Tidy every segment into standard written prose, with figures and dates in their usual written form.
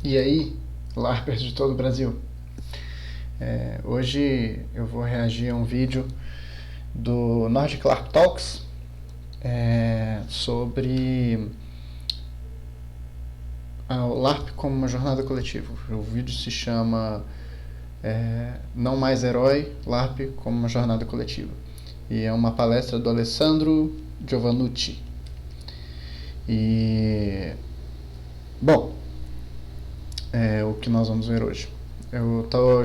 E aí, Larpers de todo o Brasil? Hoje eu vou reagir a um vídeo do Nordic Larp Talks sobre o Larp como uma jornada coletiva. O vídeo se chama Não Mais Herói, Larp como uma jornada coletiva. E é uma palestra do Alessandro Giovannucci. E, bom, o que nós vamos ver hoje.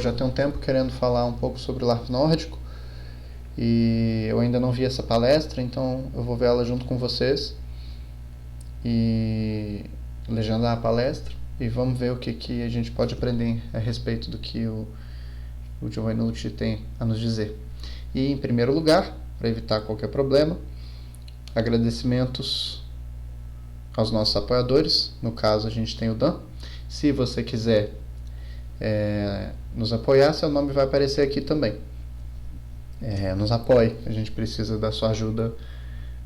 Já tenho um tempo querendo falar um pouco sobre o Larp nórdico e eu ainda não vi essa palestra, então eu vou ver ela junto com vocês e legendar a palestra e vamos ver o que a gente pode aprender a respeito do que o Giovannucci tem a nos dizer. E, em primeiro lugar, para evitar qualquer problema, agradecimentos aos nossos apoiadores. No caso, a gente tem o Dan. Se você quiser nos apoiar, seu nome vai aparecer aqui também. Nos apoie, a gente precisa da sua ajuda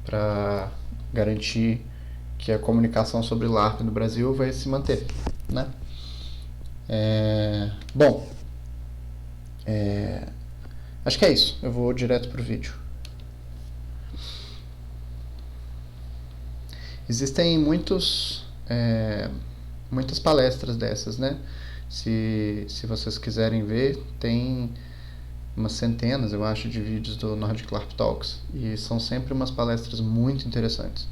para garantir que a comunicação sobre Larp no Brasil vai se manter, né? Bom, acho que é isso, eu vou direto pro vídeo. Existem muitas palestras dessas, né? Se vocês quiserem ver, tem umas centenas, eu acho, de vídeos do Nordic Larp Talks e são sempre umas palestras muito interessantes,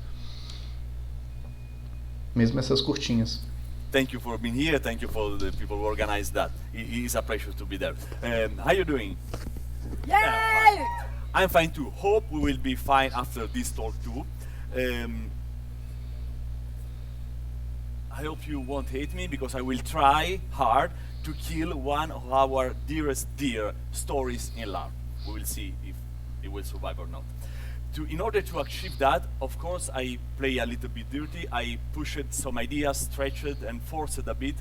mesmo essas curtinhas. Thank you for being here. Thank you for the people who organized that. It is a pleasure to be there. How you doing? Yay! I'm fine too. Hope we will be fine after this talk too. I hope you won't hate me because I will try hard to kill one of our dearest stories in Larp. We will see if it will survive or not. In order to achieve that, of course, I play a little bit dirty. I pushed some ideas, stretched and forced a bit,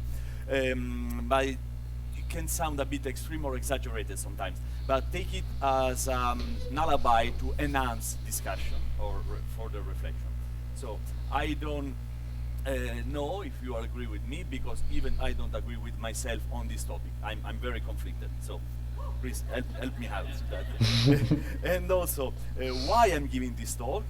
but it can sound a bit extreme or exaggerated sometimes. But take it as an alibi to enhance discussion or further reflection. So I don't know if you agree with me, because even I don't agree with myself on this topic. I'm very conflicted. So please help me out with that. And also, why I'm giving this talk,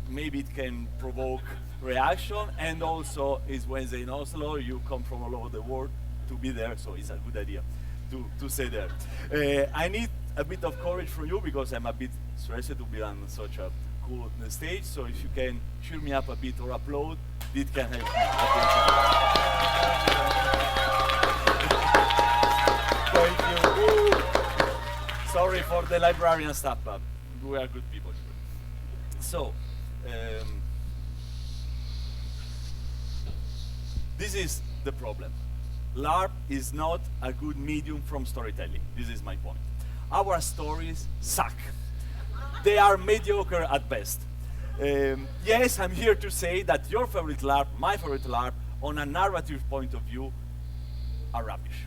maybe it can provoke reaction, and also it's Wednesday in Oslo, you come from all over the world to be there, so it's a good idea to say there. I need a bit of courage from you, because I'm a bit stressed to be on such a cool stage, so if you can cheer me up a bit or applaud, it can help me. Thank you. Sorry for the librarian stuff, but we are good people. So, this is the problem. Larp is not a good medium from storytelling. This is my point. Our stories suck. They are mediocre at best. Yes, I'm here to say that your favorite Larp, my favorite Larp, on a narrative point of view, are rubbish.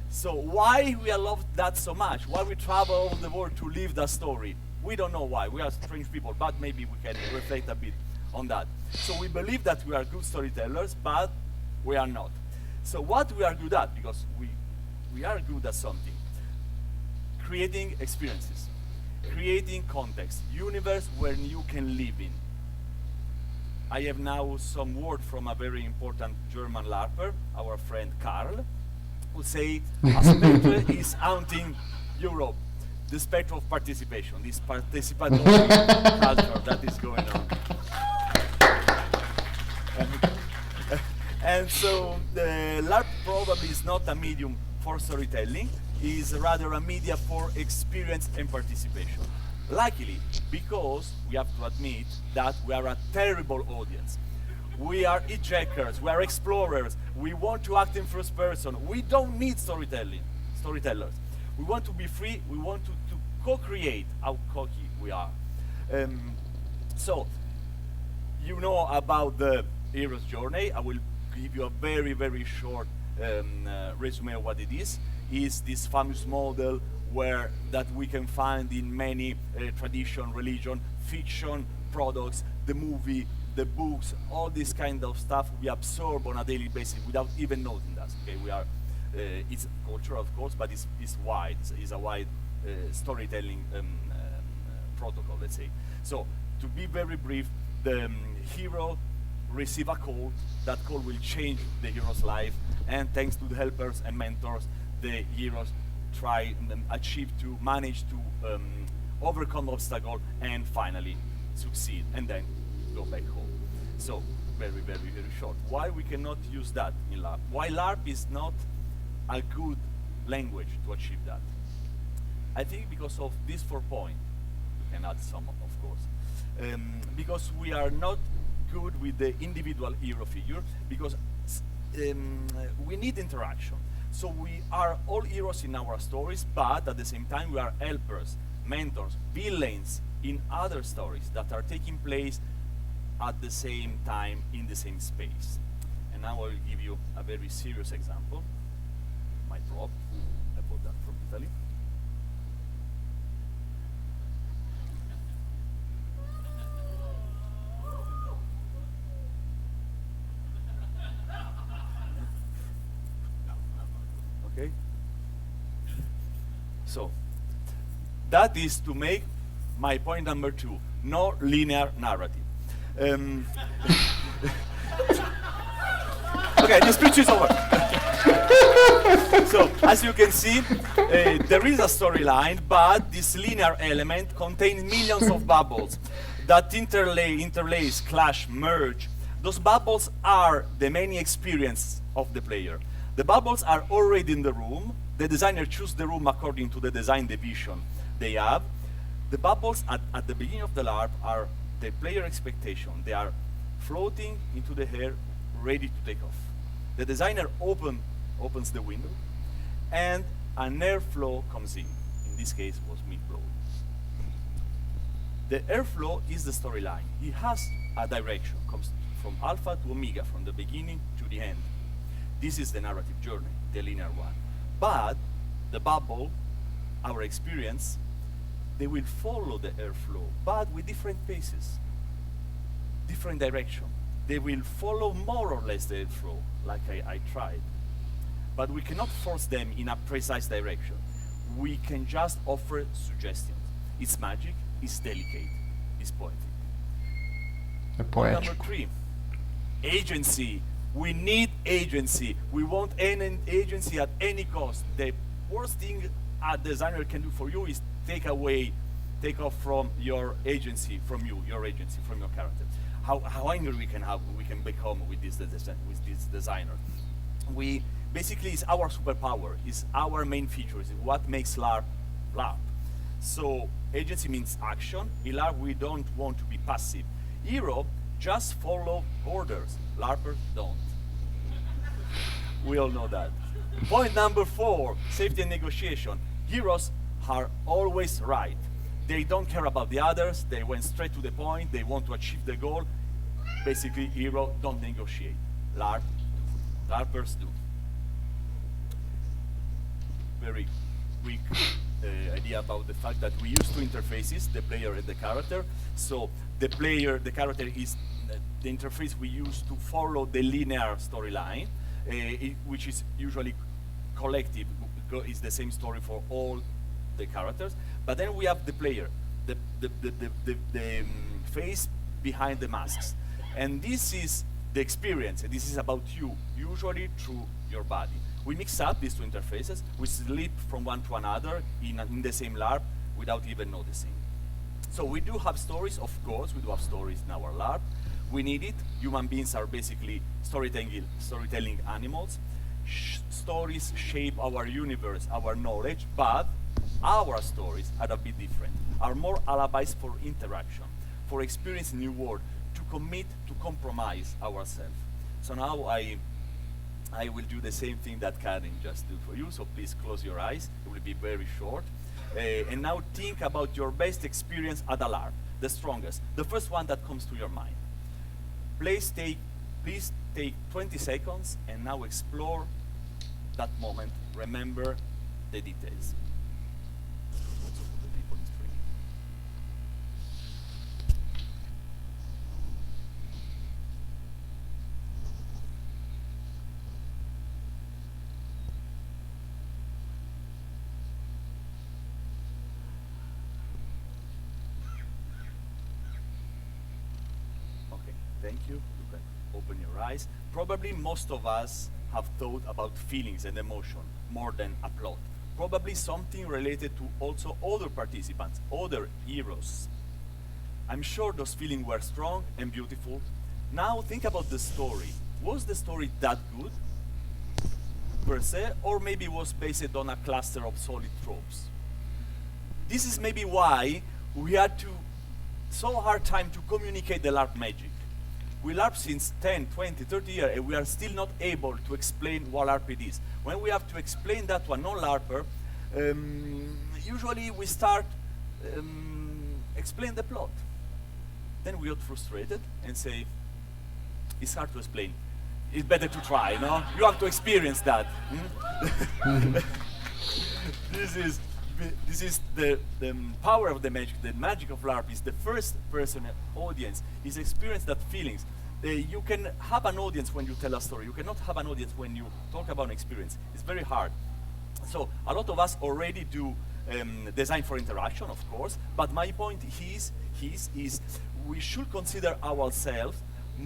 So why we love that so much? Why we travel all over the world to live that story? We don't know why. We are strange people, but maybe we can reflect a bit on that. So we believe that we are good storytellers, but we are not. So what we are good at, because we are good at something, creating experiences, creating context, universe where you can live in. I have now some word from a very important German Larper, our friend Karl, who say a spectre is haunting Europe. The spectre of participation, this participatory culture that is going on. And so the Larp probably is not a medium for storytelling, is rather a media for experience and participation. Luckily, because we have to admit that we are a terrible audience. We are hijackers, we are explorers, we want to act in first person. We don't need storytellers. We want to be free, we want to co-create. How cocky we are. So, you know about the hero's journey. I will give you a very, very short resume of what it is. Is this famous model that we can find in many tradition, religion, fiction, products, the movie, the books, all this kind of stuff we absorb on a daily basis without even noticing that. Okay, we are. It's culture, of course, but it's wide. It's a wide storytelling protocol, let's say. So, to be very brief, the hero receive a call. That call will change the hero's life, and thanks to the helpers and mentors, the heroes try and achieve to manage to overcome obstacle and finally succeed, and then go back home. So, very, very, very short. Why we cannot use that in Larp? Why Larp is not a good language to achieve that? I think because of these 4 points. You can add some, of course. Because we are not good with the individual hero figure, because we need interaction. So we are all heroes in our stories, but at the same time we are helpers, mentors, villains in other stories that are taking place at the same time in the same space. And now I will give you a very serious example. My prop, I bought that from Italy. Okay. So that is to make my point number 2, no linear narrative. Okay, this speech is over. So, as you can see, there is a storyline, but this linear element contains millions of bubbles that interlace, clash, merge. Those bubbles are the main experience of the player. The bubbles are already in the room. The designer chooses the room according to the design division they have. The bubbles at the beginning of the LARP are the player expectation. They are floating into the air, ready to take off. The designer opens the window, and an airflow comes in. In this case, was mid-blow. The airflow is the storyline. It has a direction, comes from alpha to omega, from the beginning to the end. This is the narrative journey, the linear one. But the bubble, our experience, they will follow the airflow, but with different paces, different direction. They will follow more or less the airflow, like I tried. But we cannot force them in a precise direction. We can just offer suggestions. It's magic, it's delicate, it's poetic. Number 3, agency. We need agency. We want an agency at any cost. The worst thing a designer can do for you is take off from your agency, from you, your agency, from your character. How angry we can become with this designer. We basically, it's our superpower, it's our main feature, it's what makes LARP LARP. So agency means action. In LARP we don't want to be passive. Hero just follow orders. LARPers don't. We all know that. Point number 4, safety and negotiation. Heroes are always right. They don't care about the others. They went straight to the point. They want to achieve the goal. Basically, heroes don't negotiate. LARPers do. Very quick idea about the fact that we use 2 interfaces, the player and the character. So the character is the interface we use to follow the linear storyline, which is usually collective. It's the same story for all the characters. But then we have the player, the face behind the masks. And this is the experience. This is about you, usually through your body. We mix up these 2 interfaces. We slip from one to another in the same LARP without even noticing. So we do have stories, of course. We do have stories in our LARP. We need it. Human beings are basically storytelling animals. Stories shape our universe, our knowledge, but our stories are a bit different, are more alibis for interaction, for experiencing new world, to commit, to compromise ourselves. So now I will do the same thing that Karen just did for you, so please close your eyes. It will be very short. And now think about your best experience at a LARP, the strongest, the first one that comes to your mind. Please take 20 seconds and now explore that moment. Remember the details. Thank you. You can open your eyes. Probably most of us have thought about feelings and emotion more than a plot. Probably something related to also other participants, other heroes. I'm sure those feelings were strong and beautiful. Now think about the story. Was the story that good, per se, or maybe was based on a cluster of solid tropes? This is maybe why we had to so hard time to communicate the Larp magic. We Larp since 10, 20, 30 years, and we are still not able to explain what Larp it is. When we have to explain that to a non-Larper, usually we start explain the plot. Then we get frustrated and say, it's hard to explain. It's better to try, no? You have to experience that. This is the power of the magic. The magic of Larp is the first person audience is experience that feelings. You can have an audience when you tell a story. You cannot have an audience when you talk about an experience. It's very hard. So a lot of us already do design for interaction, of course, but my point is we should consider ourselves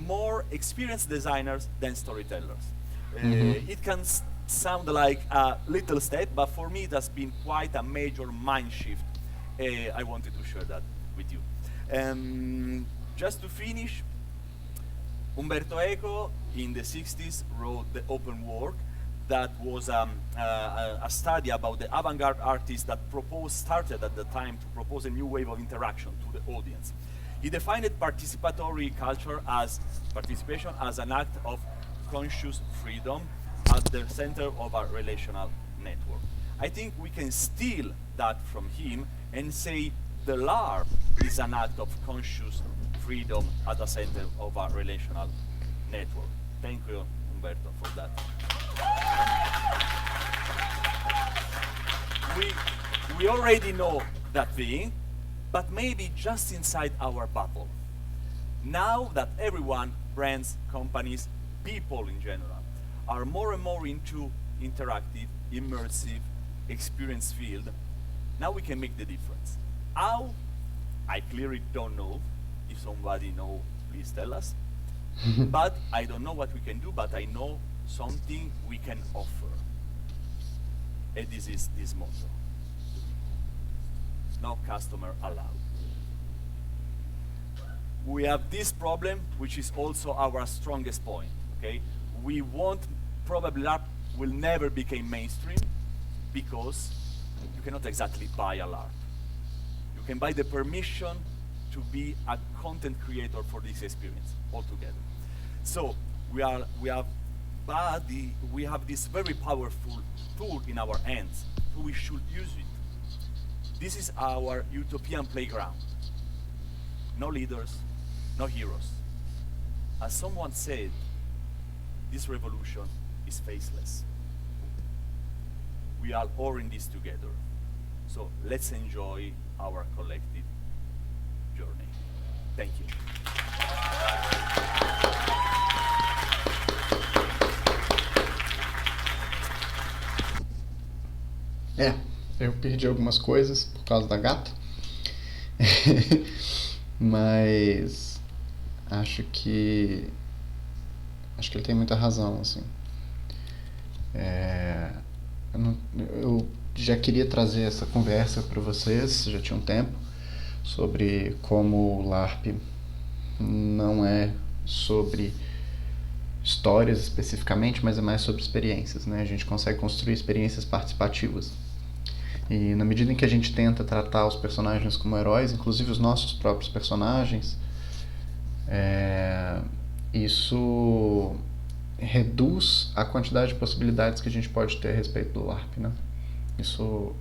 more experienced designers than storytellers. It can sound like a little step, but for me it has been quite a major mind shift. I wanted to share that with you. Just to finish, Umberto Eco in the 60s wrote The Open Work. That was a study about the avant-garde artists that started at the time to propose a new wave of interaction to the audience. He defined participatory culture as participation as an act of conscious freedom at the center of our relational network. I think we can steal that from him and say the Larp is an act of conscious freedom at the center of our relational network. Thank you, Umberto, for that. We already know that thing, but maybe just inside our bubble. Now that everyone, brands, companies, people in general, are more and more into interactive, immersive, experience field, now we can make the difference. How? I clearly don't know. If somebody knows, please tell us. But I don't know what we can do, but I know something we can offer. And this is this motto. No customer allowed. We have this problem, which is also our strongest point, okay? We won't, probably Larp will never become mainstream because you cannot exactly buy a Larp. You can buy the permission to be a content creator for this experience altogether. So we have this very powerful tool in our hands, so we should use it. This is our utopian playground. No leaders, no heroes. As someone said, this revolution is faceless. We are all in this together. So let's enjoy our collective journey. Thank you. Eu perdi algumas coisas por causa da gata. Mas acho que ele tem muita razão, assim. Eu já queria trazer essa conversa para vocês, já tinha um tempo, sobre como o Larp não é sobre histórias especificamente, mas é mais sobre experiências, né? A gente consegue construir experiências participativas. E na medida em que a gente tenta tratar os personagens como heróis, inclusive os nossos próprios personagens, isso reduz a quantidade de possibilidades que a gente pode ter a respeito do Larp, né? Isso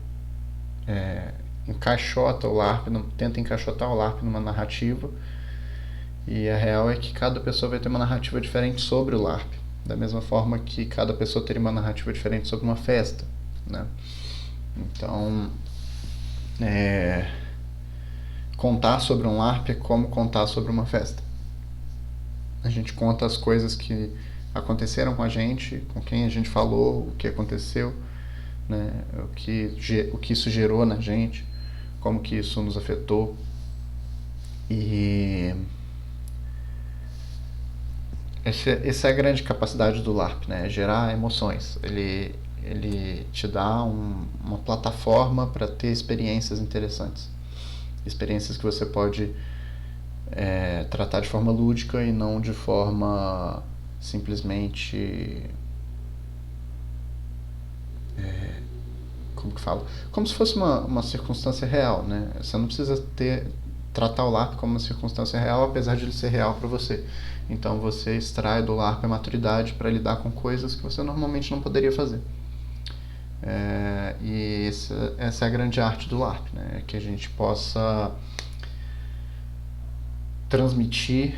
encaixota o Larp, tenta encaixotar o Larp numa narrativa, e a real é que cada pessoa vai ter uma narrativa diferente sobre o Larp, da mesma forma que cada pessoa teria uma narrativa diferente sobre uma festa, né? Então, contar sobre um Larp é como contar sobre uma festa. A gente conta as coisas que aconteceram com a gente, com quem a gente falou, o que aconteceu, né? O que isso gerou na gente, como que isso nos afetou. E Essa é a grande capacidade do Larp, né? Gerar emoções. Ele te dá uma plataforma para ter experiências interessantes. Experiências que você pode tratar de forma lúdica e não de forma simplesmente... como que fala? Como se fosse uma circunstância real, né? Você não precisa tratar o Larp como uma circunstância real, apesar de ele ser real para você. Então você extrai do Larp a maturidade para lidar com coisas que você normalmente não poderia fazer. E essa é a grande arte do Larp, né? Que a gente possa transmitir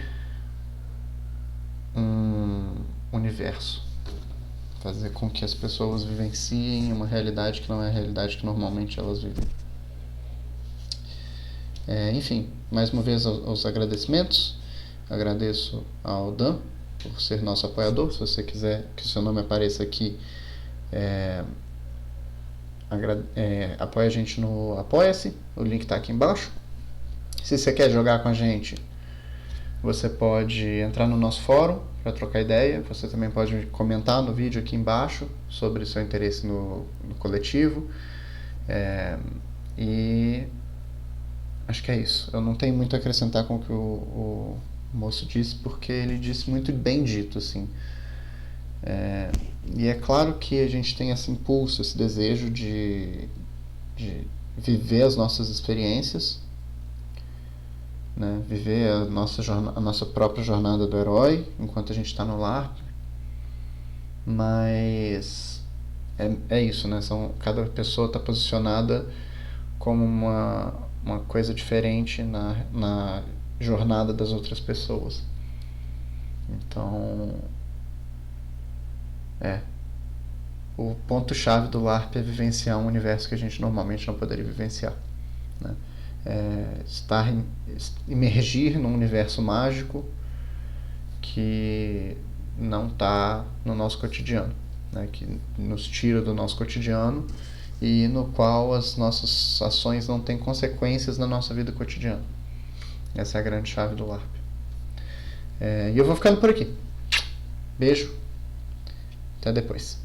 um universo, fazer com que as pessoas vivenciem uma realidade que não é a realidade que normalmente elas vivem. Enfim, mais uma vez os agradecimentos. Agradeço ao Dan por ser nosso apoiador. Se você quiser que o seu nome apareça aqui, apoie a gente no Apoie-se, o link está aqui embaixo. Se você quer jogar com a gente, você pode entrar no nosso fórum para trocar ideia. Você também pode comentar no vídeo aqui embaixo sobre o seu interesse no coletivo. E acho que é isso. Eu não tenho muito a acrescentar com o que o moço disse, porque ele disse muito bem dito, assim. E é claro que a gente tem esse impulso, esse desejo de viver as nossas experiências, né? Viver a nossa própria jornada do herói enquanto a gente está no Larp. Mas é isso, né? Cada pessoa está posicionada como uma coisa diferente na jornada das outras pessoas. Então, o ponto-chave do Larp é vivenciar um universo que a gente normalmente não poderia vivenciar, né? Imergir num universo mágico que não está no nosso cotidiano, né? Que nos tira do nosso cotidiano e no qual as nossas ações não têm consequências na nossa vida cotidiana. Essa é a grande chave do Larp. E eu vou ficando por aqui. Beijo. Até depois.